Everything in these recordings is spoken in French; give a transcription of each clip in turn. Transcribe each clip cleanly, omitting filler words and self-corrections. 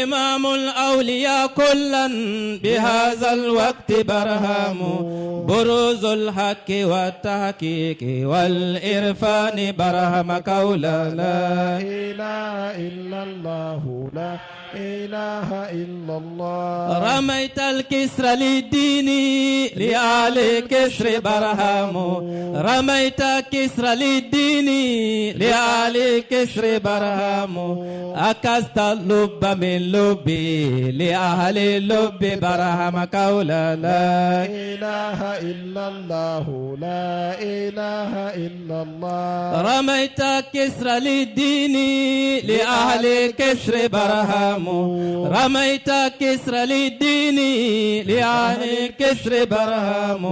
إمام الأولياء كلا بهذا الوقت برهام بروز الحق والتحقيق والإرفان برهم قولا لا إله إلا الله لا إله إلا الله. رميت الكسر للدين لآل كسر برهام رميت كسر للدين لآل كسر برهام أكست اللب من لبي لأهل اللب برهم قولا لا إله إلا الله لا إله إلا الله. رميت كسر للدين لأهل كسر برهام رميت كسر للدين لأهل كسر برهام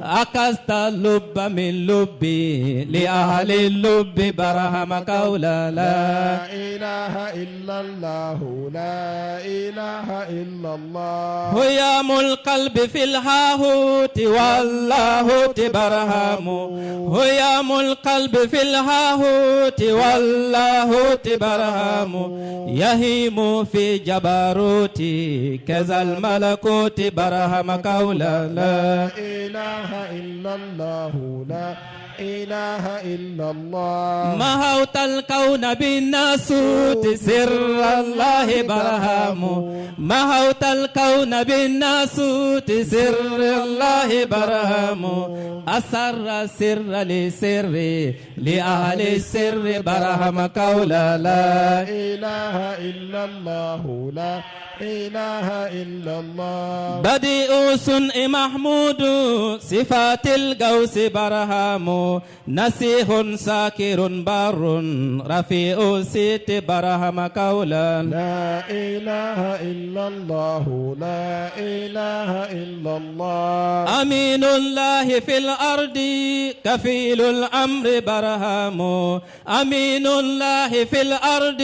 أكست اللب من لبي لأهل اللب برهم قولا لا إله إلا الله لا إله إلا الله. هيام القلب في الهاهوت واللاهوت برهام هيام القلب في الهاهوت واللاهوت برهام يهيم في جبروتي كذا الملكوت برهم قولا لا إله إلا الله لا إله إلا الله. مهوت الكون بالناسوت سر الله برهام مهوت الكون بالناسوت سر الله برهام أسر سر لسر لأهل السر برهم قولا لا إله إلا الله لا إله إلا الله. بديء صنع محمود صفات القوس برهام نسيه ساكر بر رفيع سيت برهم قولا لا إله إلا الله لا إله إلا الله. أمين الله في الأرض كفيل الأمر برهام أمين الله في الأرض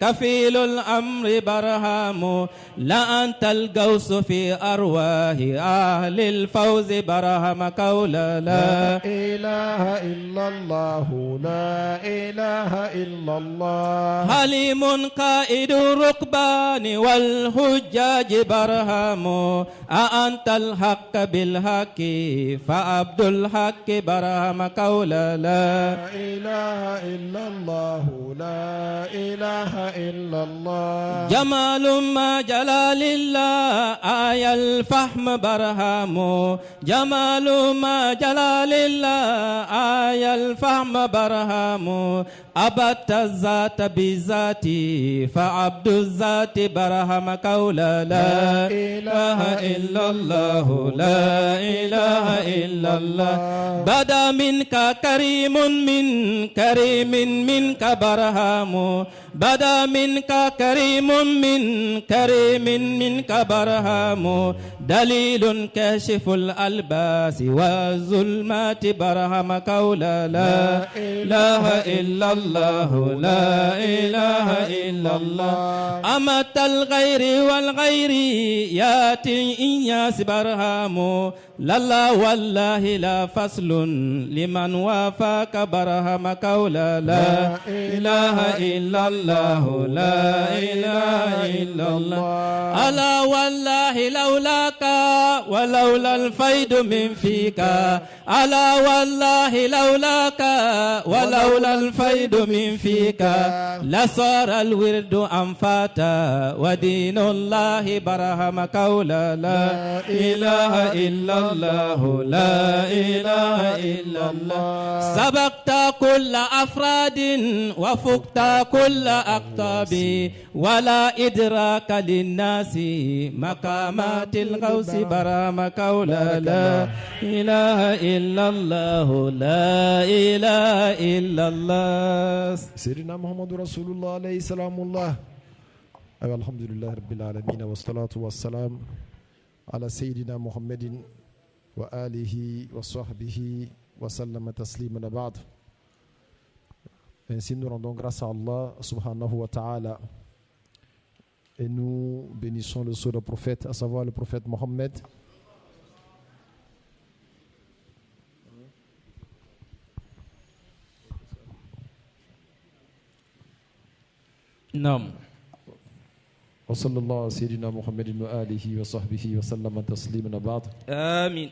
كفيل الأمر برهام لا أنت القوس في أرواح أهل الفوز برهم قولا لا إله إلا الله لا إله إلا الله. حليم قائد الركبان والحجاج برهام أأنت الحق بالحق فعبد الحق برهم قولا لا إله إلا الله لا إله إلا الله. جمال ما جلال الله آية الفهم برهام جمال ما جلال الله آية الفهم برهام أبت الذات بذاتي فعبد الذات برهم قولا لا إله إلا الله لا إله إلا الله. بدا منك كريم من كريم منك برهام بدا منك كريم من كريم منك برهام دليل كاشف الألباس والظلمات برهم قولا لا إله إلا الله لا إله إلا الله. أمت الغير والغير ياتي إنياس برهام لا والله لا فصل لمن وافاك برهم قولا لا إله إلا الله لا إله إلا الله. ألا والله لولاك ولولا الفيد من فيك ألا والله لولاك ولولا الفيد من فيك لصار الورد أنفاتا ودين الله برهم قولا لا إله إلا الله لا إله إلا الله. سبقت كل أفراد وفقت كل أقطاب ولا إدراك للناس مقامات الغوث برام قولا لا إله إلا الله لا إله إلا الله. سيدنا محمد رسول الله عليه سلام الله. الحمد لله رب العالمين والصلاة والسلام على سيدنا محمد وآله وصحبه وسلم تسليما بعد. Ainsi nous rendons grâce à Allah subhanahu wa ta'ala Et nous bénissons le sceau du prophète, à savoir le prophète Mohammed. Naam. Wa sallallahu ala sayyidina Muhammadin wa alihi wa sahbihi wa sallama tasliman ba'd. Amin.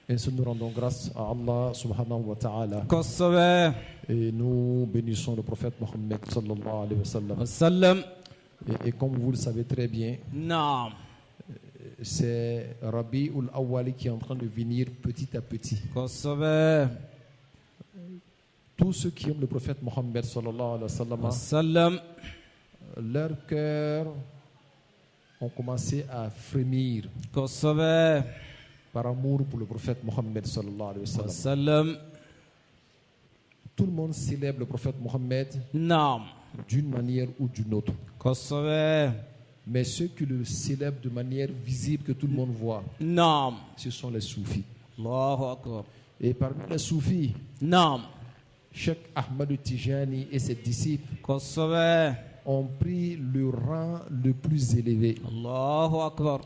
Ainsi nous rendons grâce à Allah subhanahu wa ta'ala. Kossabe. Et nous bénissons le prophète Mohammed sallallahu alayhi wa sallam. Wassalam. Et comme vous le savez très bien, Naam. c'est Rabi'ul Awwal qui est en train de venir petit à petit. Kossabe. Tous ceux qui aiment le prophète Mohammed sallallahu alayhi wa sallam, Wassalam. leur cœur ont commencé à frémir Kossabe. par amour pour le prophète Mohammed sallallahu alayhi wa sallam. Wassalam. Tout le monde célèbre le prophète Mohammed Naam. d'une manière ou d'une autre. Kossabe. Mais ceux qui le célèbrent de manière visible que tout le monde voit, Naam. ce sont les soufis. Allahu Akbar. Et parmi les soufis, Naam. Cheikh Ahmad Tijani et ses disciples Kossabe. ont pris le rang le plus élevé. Allahu Akbar.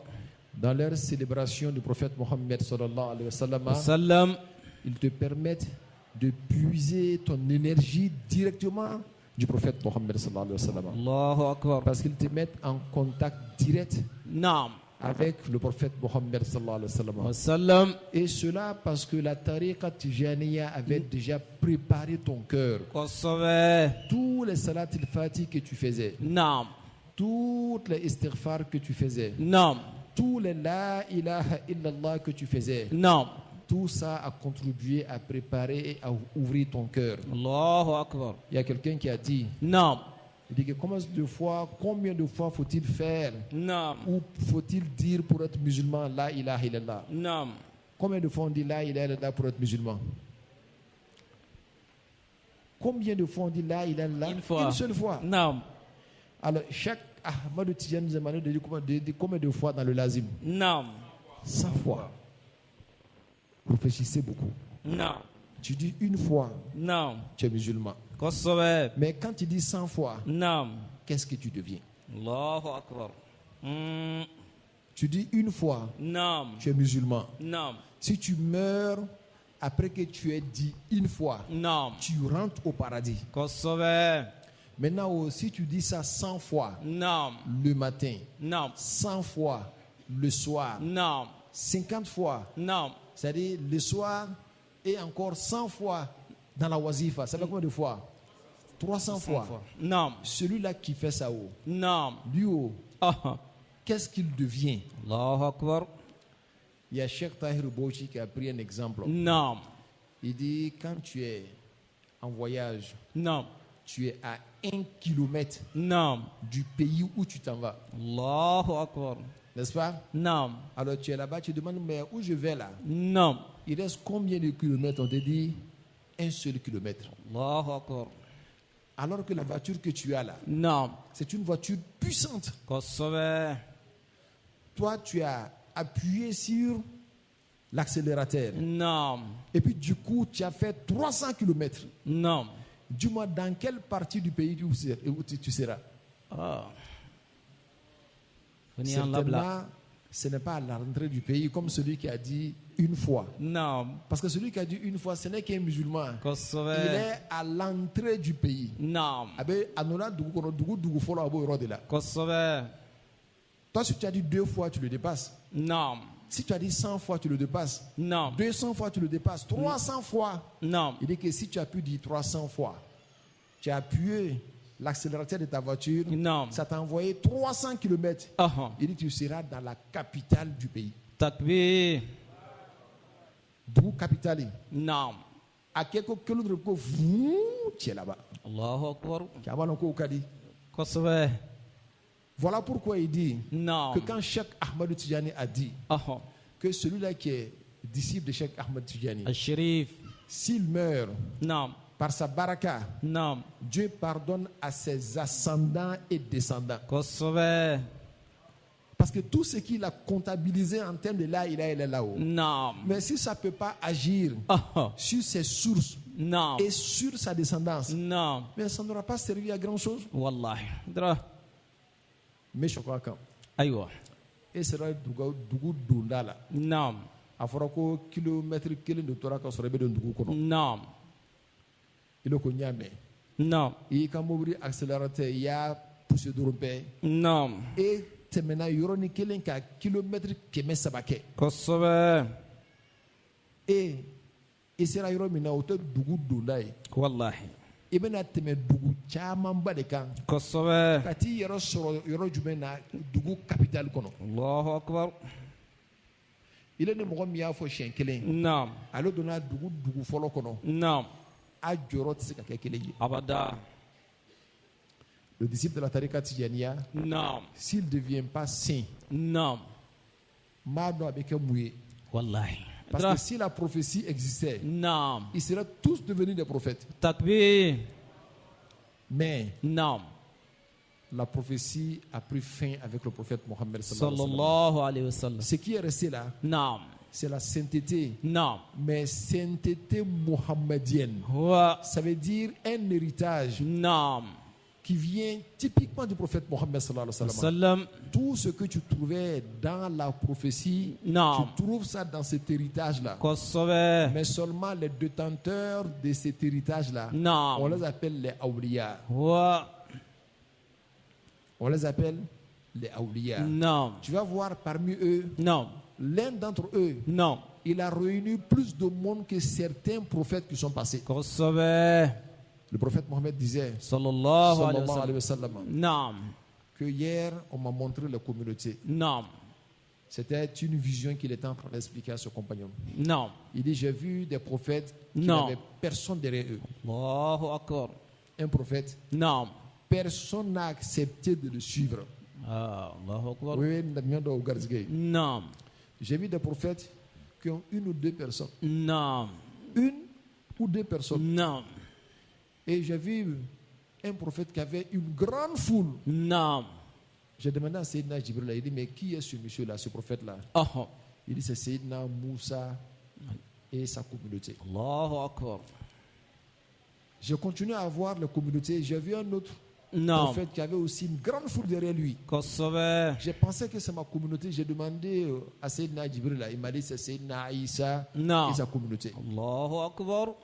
Dans leur célébration du prophète Mohammed sallallahu alayhi wa sallam, Wassalam. ils te permettent de puiser ton énergie directement du prophète Mohammed sallallahu alayhi wa sallam. Allahu Akbar. Parce qu'ils te mettent en contact direct Naam. avec le prophète Mohammed sallallahu alayhi wa sallam. Wassalam. Et cela parce que la tariqa Tijaniya avait déjà préparé ton cœur. Kossabe. Tous les salat al-fatih que tu faisais, Naam. toutes les istighfar que tu faisais, Naam. tous les la ilaha illallah que tu faisais, Naam. tout ça a contribué à préparer et à ouvrir ton cœur. Allahu Akbar. Il y a quelqu'un qui a dit, Naam. il dit que combien de fois faut-il faire Naam. ou faut-il dire pour être musulman la ilaha illallah? Naam. Combien de fois on dit la ilaha illallah pour être musulman? Combien de fois on dit la ilaha illallah? Une fois. Une seule fois. Naam. Alors chaque Ahmadou Tijani nous a demandé de dire combien de fois dans le lazim? Naam. 100 fois. Réfléchissez beaucoup. Naam. Tu dis une fois, Naam. tu es musulman. Kossabe. Mais quand tu dis 100 fois, Naam. qu'est-ce que tu deviens? Allahu Akbar. Tu dis une fois, Naam. tu es musulman. Naam. Si tu meurs après que tu aies dit une fois, Naam. tu rentres au paradis. Kossabe. Maintenant, si tu dis ça 100 fois Naam. le matin, Naam. 100 fois le soir, Naam. 50 fois, Naam. c'est-à-dire le soir et encore 100 fois dans la wazifa, ça fait combien de fois? 300 fois. Naam. Celui-là qui fait ça, Naam. lui, Ah. qu'est-ce qu'il devient? Allahu Akbar. Il y a Cheikh Tahir Bauchi qui a pris un exemple. Naam. Il dit, quand tu es en voyage, Naam. tu es à 1 kilomètre Naam. du pays où tu t'en vas. Allahu Akbar. N'est-ce pas? Naam. Alors tu es là-bas, tu demandes, mais où je vais là? Naam. Il reste combien de kilomètres? On te dit, 1 seul kilomètre. Allahu Akbar. Alors que la voiture que tu as là, Naam. c'est une voiture puissante. Kossabe. Toi, tu as appuyé sur l'accélérateur. Naam. Et puis du coup, tu as fait 300 kilomètres. Naam. Dis-moi, dans quelle partie du pays où tu seras? Ah. Certainement, ce n'est pas à la rentrée du pays comme celui qui a dit une fois. Naam. Parce que celui qui a dit une fois, ce n'est qu'un musulman. Il Kossabe. est à l'entrée du pays. Naam. Kossabe. Toi, si tu as dit 2 fois, tu le dépasses. Naam. Si tu as dit 100 fois, tu le dépasses. Naam. 200 fois, tu le dépasses. 300 fois. Naam. Il dit que si tu as pu dire 300 fois, tu as appuyé l'accélérateur de ta voiture, Naam. ça t'a envoyé 300 km. Ah. Il dit que tu seras dans la capitale du pays. Takbir. D'où capitale? Naam. À quelques kilomètres, tu es là-bas. Allahu Akbar. Tu as mal au Kadi. Kossabe. Voilà pourquoi il dit Naam. que quand Cheikh Ahmad Tijani a dit Ah. que celui-là qui est disciple de Cheikh Ahmad Tijani, Al-Sharif. s'il meurt Naam. par sa baraka, Naam. Dieu pardonne à ses ascendants et descendants. Kossabe. Parce que tout ce qu'il a comptabilisé en termes de là, il est là-haut. Naam. Mais si ça ne peut pas agir Ah. sur ses sources Naam. et sur sa descendance, Naam. mais ça n'aura pas servi à grand-chose. Wallahi. Dra. me choquer a kan ayiwa e sera dugu donda la naam a fɔra ko kilomètre 1 de tora ka sɔrɔ i bɛ don dugu kɔnɔ naam i lo ko n y'a mɛn naam i y'i ka mobili accélérateur i y'a poussé dɔrɔn bɛɛ naam e tɛmɛna yɔrɔnin kelen ka kilomètre 300 kɛ kosɛbɛ i sera yɔrɔ min na o tɛ dugu donda ye wallahi i bɛna tɛmɛ dugu camanba de kan kosɛbɛ ka t'i yɛrɛ sɔrɔ yɔrɔ jumɛn na dugu capitale kɔnɔ allahu akbar ile ni mɔgɔ min y'a fɔ siɲɛ kelen naam ale donna dugu fɔlɔ kɔnɔ naam a jɔyɔrɔ tɛ se ka kɛ kelen ye abada le disciple de la tarika tijaniya naam s'il devient pas saint naam m'a dɔn a bɛ kɛ mun ye wallahi parce que si la prophétie existait naam ils seraient tous devenus des prophètes takbir mais naam la prophétie a pris fin avec le prophète Mohammed sallallahu sallallahu alayhi wa sallam ce qui est resté là naam c'est la sainteté naam mais sainteté mohammedienne huwa ça veut dire un héritage naam qui vient typiquement du prophète Mohammed sallallahu alayhi wa sallam. sallam Tout ce que tu trouvais dans la prophétie, naam tu trouves ça dans cet héritage-là. kosɛbɛ Mais seulement les détenteurs de cet héritage-là, on naam les appelle les awliya. huwa On les appelle les awliya. naam Tu vas voir parmi eux, naam l'un d'entre eux, naam il a réuni plus de monde que certains prophètes qui sont passés. kosɛbɛ Le prophète Mohammed disait, sallallahu alayhi wa sallallahu alayhi sallam wa sallam, naam que hier, on m'a montré les communautés. naam C'était une vision qu'il était en train d'expliquer à ses compagnons. naam Il dit, j'ai vu des prophètes qui Non. n'avaient personne derrière eux. allahu akbar Un prophète, naam personne n'a accepté de le suivre. allahu akbar Oui, Ndamiando Garzgay. naam J'ai vu des prophètes qui ont une ou deux personnes. naam Une ou deux personnes. naam Et j'ai vu un prophète qui avait une grande foule. naam J'ai demandé à Sayyidina Jibril, il dit, mais qui est ce monsieur-là, ce prophète-là? aha Il dit, c'est Sayyidina Moussa et sa communauté. allahu akbar J'ai continué à voir la communauté. J'ai vu un autre naam prophète qui avait aussi une grande foule derrière lui. kosɛbɛ J'ai pensé que c'est ma communauté. J'ai demandé à Sayyidina Jibril, il m'a dit c'est Sayyidina Isa naam et sa communauté. allahu akbar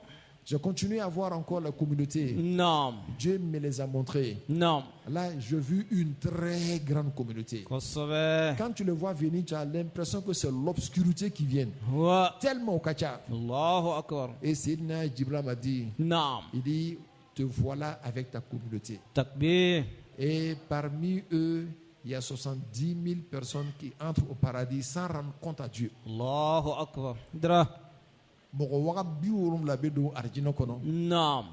J'ai continué à voir encore la communauté. naam Dieu me les a montrés. naam Là, j'ai vu une très grande communauté. kosɛbɛ Quand tu le vois venir, tu as l'impression que c'est l'obscurité qui vient. huwa Tellement au kacha. allahu akbar Et Sayyidina Jibril m'a dit, naam il dit, te voilà avec ta communauté. takbir Et parmi eux, il y a 70 000 personnes qui entrent au paradis sans rendre compte à Dieu. allahu akbar dra Mɔgɔ waga 70 bɛ don arijinɛ kɔnɔ. naam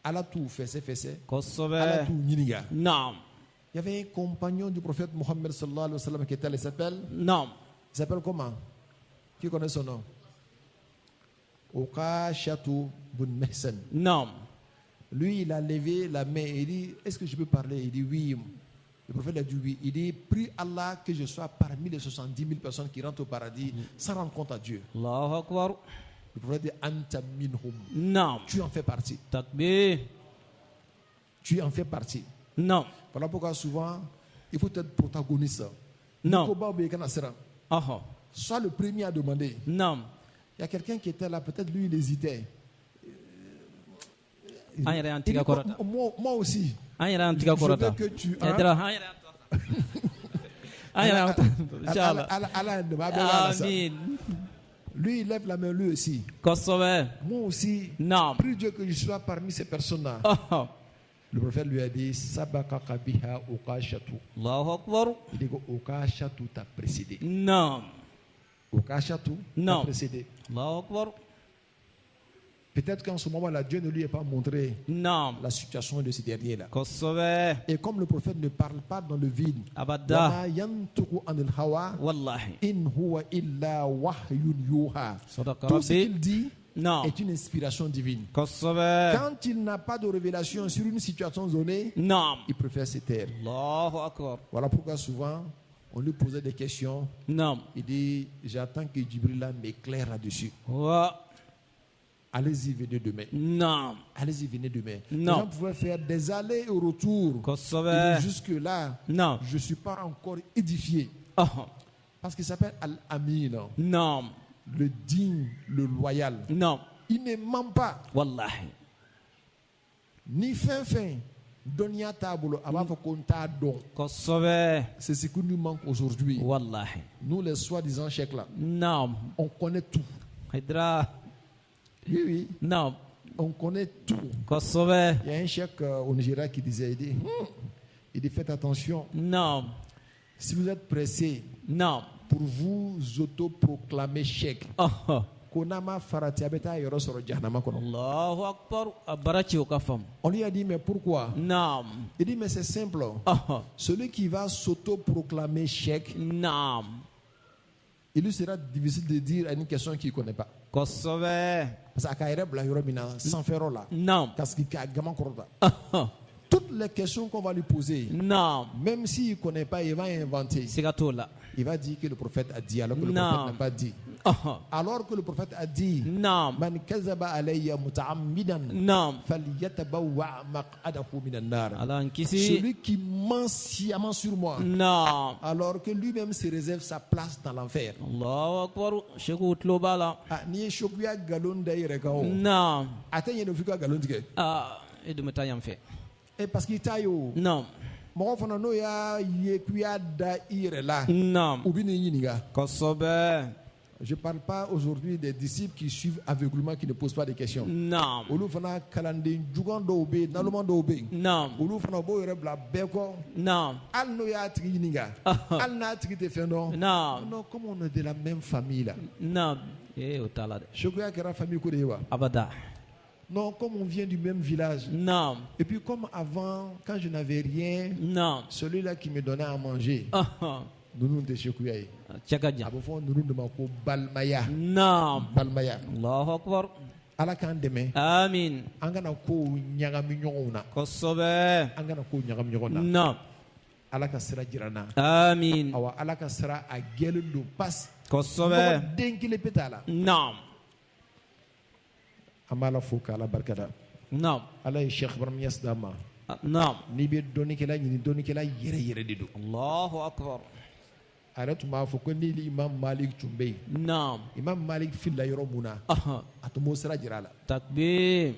Ala t'u fɛsɛ-fɛsɛ. Ala kosɛbɛ t'u ɲininka. naam Il y avait un compagnon du prophète Mohammed sallallahu alayhi wa sallam qui était là. naam Il s'appelle comment? Qui connaît son nom? Okashatu bun Mehsen. naam Lui, il a levé la main et il dit, est-ce que je peux parler? Il dit oui. Le prophète a dit oui. Il dit, prie Allah que je sois parmi les 70 000 personnes qui rentrent au paradis sans rendre compte à Dieu. allahu akbar Le prophète dit, Anta minhum. naam Tu en fais partie. takbir Tu en fais partie. naam Voilà pourquoi souvent, il faut être protagoniste. Non. Nikoba ou Bekana Sera. aha Sois le premier à demander. naam Il y a quelqu'un qui était là, peut-être lui, il hésitait. an yɛrɛ y'an Il dit, tigɛ kɔrɔta moi aussi. an yɛrɛ y'an Je tigɛ veux kɔrɔta que tu... dra an yɛrɛ y'an tɔ an yɛrɛ y'an tɔ inshallah amin Lui, il lève la main, lui aussi. kosɛbɛ Moi aussi. naam Prie Dieu que je sois parmi ces personnes-là. aha Le prophète lui a dit, Sabaka kabiha okashatu. allahu akbar Il dit que okashatu t'a précédé. naam Okashatu t'a Non. précédé. allahu akbar Peut-être qu'en ce moment-là, Dieu ne lui a pas montré naam la situation de ce dernier-là. kosɛbɛ Et comme le prophète ne parle pas dans le vide, abada Wama yantuku anil hawa, wallahi in huwa illa wahyun yuha. sadaqa Tout ce rabbi qu'il dit naam est une inspiration divine. kosɛbɛ Quand il n'a pas de révélation sur une situation donnée, naam il préfère se taire. allahu akbar Voilà pourquoi souvent, on lui posait des questions. naam Il dit, j'attends que Jibril m'éclaire là-dessus. wa allez-y, venez demain. Naam. Allez-y, venez demain. Non. Les gens pouvaient faire des allers et retours. Kossobe. Jusque-là, Naam. je ne suis pas encore édifié. Oh. Parce qu'il s'appelle Al-Amin, Naam. le digne, le loyal. Naam. Il ne ment pas. Wallahi. Ni fin. Donia tabolo, avant qu'on t'a don. Kossobe. C'est ce qui nous manque aujourd'hui. Wallahi. Nous, les soi-disant chèques là, Naam. on connaît tout. Hydra. Oui. Naam. On connaît tout. Kossobe. Il y a un chèque au Nigeria qui disait, il dit faites attention. Naam. Si vous êtes pressé Naam. pour vous autoproclamer chèque, Oh. Konama Farati Abeta Yorosoro Jahanama Kono. Allahu Akbar. Abarachi okafam. On lui a dit, mais pourquoi? Naam. Il dit, mais c'est simple. Oh. Celui qui va s'autoproclamer chèque, Naam. il lui sera difficile de dire à une question qu'il ne connaît pas. Kossobe. Parce que sans faire là. Naam. Parce qu'il a gamin korda. Oh. Toutes les questions qu'on va lui poser, Naam. même s'il ne connaît pas, il va inventer. Sigatola. Il va dire que le prophète a dit, alors que le Non. prophète n'a pas dit. Oh. Alors que le prophète a dit, Naam. Man kazaba alayya muta'ammidan Naam. falyatabawwa maq'adahu minan nar. Allah nkisi. Celui qui ment sciemment sur moi, Naam. alors que lui-même se réserve sa place dans l'enfer. Allahu Akbar. Sheku utlobala. Ah, ni shokuya galon da yere ka o. Naam. Atenya no fika galon tige. Ah, edumeta yamfe. Et parce qu'il t'a yo. Naam. Mo fana no ya ye kuya da yere la. Naam. Ubi ni yiniga. Kossobe. Je ne parle pas aujourd'hui des disciples qui suivent aveuglement, qui ne posent pas de questions. Naam. Olu fana kalanden jugan dɔw bɛ yen naloma dɔw bɛ yen Naam. olu fana b'o yɛrɛ bila bɛɛ kɔ Naam. hali n'o y'a tigi ɲininka hali n'a tigi tɛ fɛn dɔn Naam. non comme on est de la même famille là Naam. O t'a la dɛ. Chokuya kɛra famille ko de ye wa Abada. non comme on vient du même village Naam. et puis comme avant quand je n'avais rien Naam. celui-là qui me donnait à manger Ah. ninnu tɛ Chokuya ye Cɛkajan. a bɛ fɔ ninnu de ma ko balimaya Naam. balimaya Allahu Akbar. Ala k'an dɛmɛ Amin. an kana kow ɲagami ɲɔgɔnw na Kossobe. an kana kow ɲagami ɲɔgɔn na Naam. Ala ka sira jira n na Amin. awa Ala ka sira a gɛlɛn don pas Kossobe. mɔgɔ den kelen pe t'a la Naam. an b'Ala fo k'Ala barikada Naam. Ala ye Cheikh Ibrahim Niass d'an ma Naam. n'i bɛ dɔnnikɛla ɲini dɔnnikɛla yɛrɛ yɛrɛ de don Allahu Akbar. a yɛrɛ tun b'a fɔ ko ni Imam Malik tun bɛ yen Naam. Imam Malik filila yɔrɔ mun na Ah. a tun b'o sira jira a la Takbir.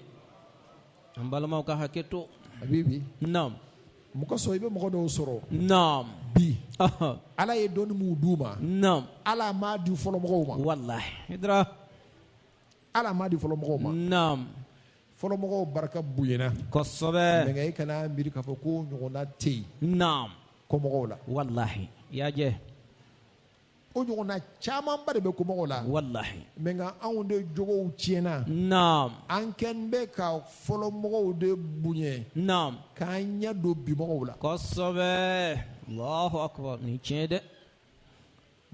An balimaw ka hakɛ to. habibi Naam. mɔgɔ sɔrɔ i bɛ mɔgɔ dɔw sɔrɔ Naam. bi Ah. Ala ye dɔnni mun d'u ma Naam. Ala m'a di fɔlɔ mɔgɔw ma Wallahi. Hidra. Ala m'a di fɔlɔ mɔgɔw ma Naam. fɔlɔ mɔgɔw barika bonyana Kossobe. mɛ i kana miiri k'a fɔ ko ɲɔgɔnna tɛ yen Naam. kɔmɔgɔw la Wallahi. Yaje. o ɲɔgɔnna camanba de bɛ kɔmɔgɔw la Wallahi. mɛ nka anw de jogow tiɲɛna Naam. an kɛn bɛ ka fɔlɔ mɔgɔw de bonya Naam. k'an ɲɛ don bi mɔgɔw la Kossobe. Allahu Akbar. Ni tiɲɛ dɛ.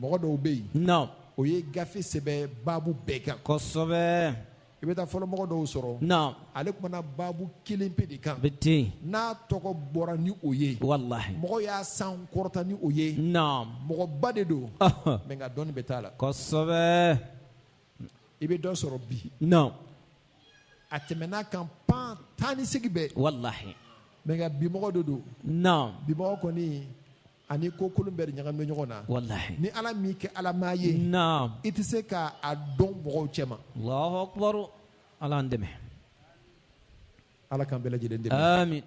mɔgɔ dɔw bɛ yen Naam. o ye gafe sɛbɛn baabu bɛɛ kan Kossobe. i bɛ taa fɔlɔ mɔgɔ dɔw sɔrɔ Naam. ale kumana baabu kelen pe de kan Bitti. n'a tɔgɔ bɔra ni o ye Wallahi. mɔgɔ y'a san kɔrɔta ni o ye Naam. mɔgɔba de don Ah. mɛ nka dɔnni bɛ t'a la Kossobe. i bɛ dɔ sɔrɔ bi Naam. a tɛmɛna kan pan tan ni segi bɛɛ Wallahi. mɛ nka bi mɔgɔ de don Naam. bi mɔgɔ kɔni ani ko kolon bɛɛ de ɲagami ɲɔgɔn na Wallahi. ni Ala m'i kɛ Ala maa ye Naam. i tɛ se k'a dɔn mɔgɔw cɛ ma Allahu Akbar. Ala an dɛmɛ. Ala k'an bɛɛ lajɛlen dɛmɛ Amin.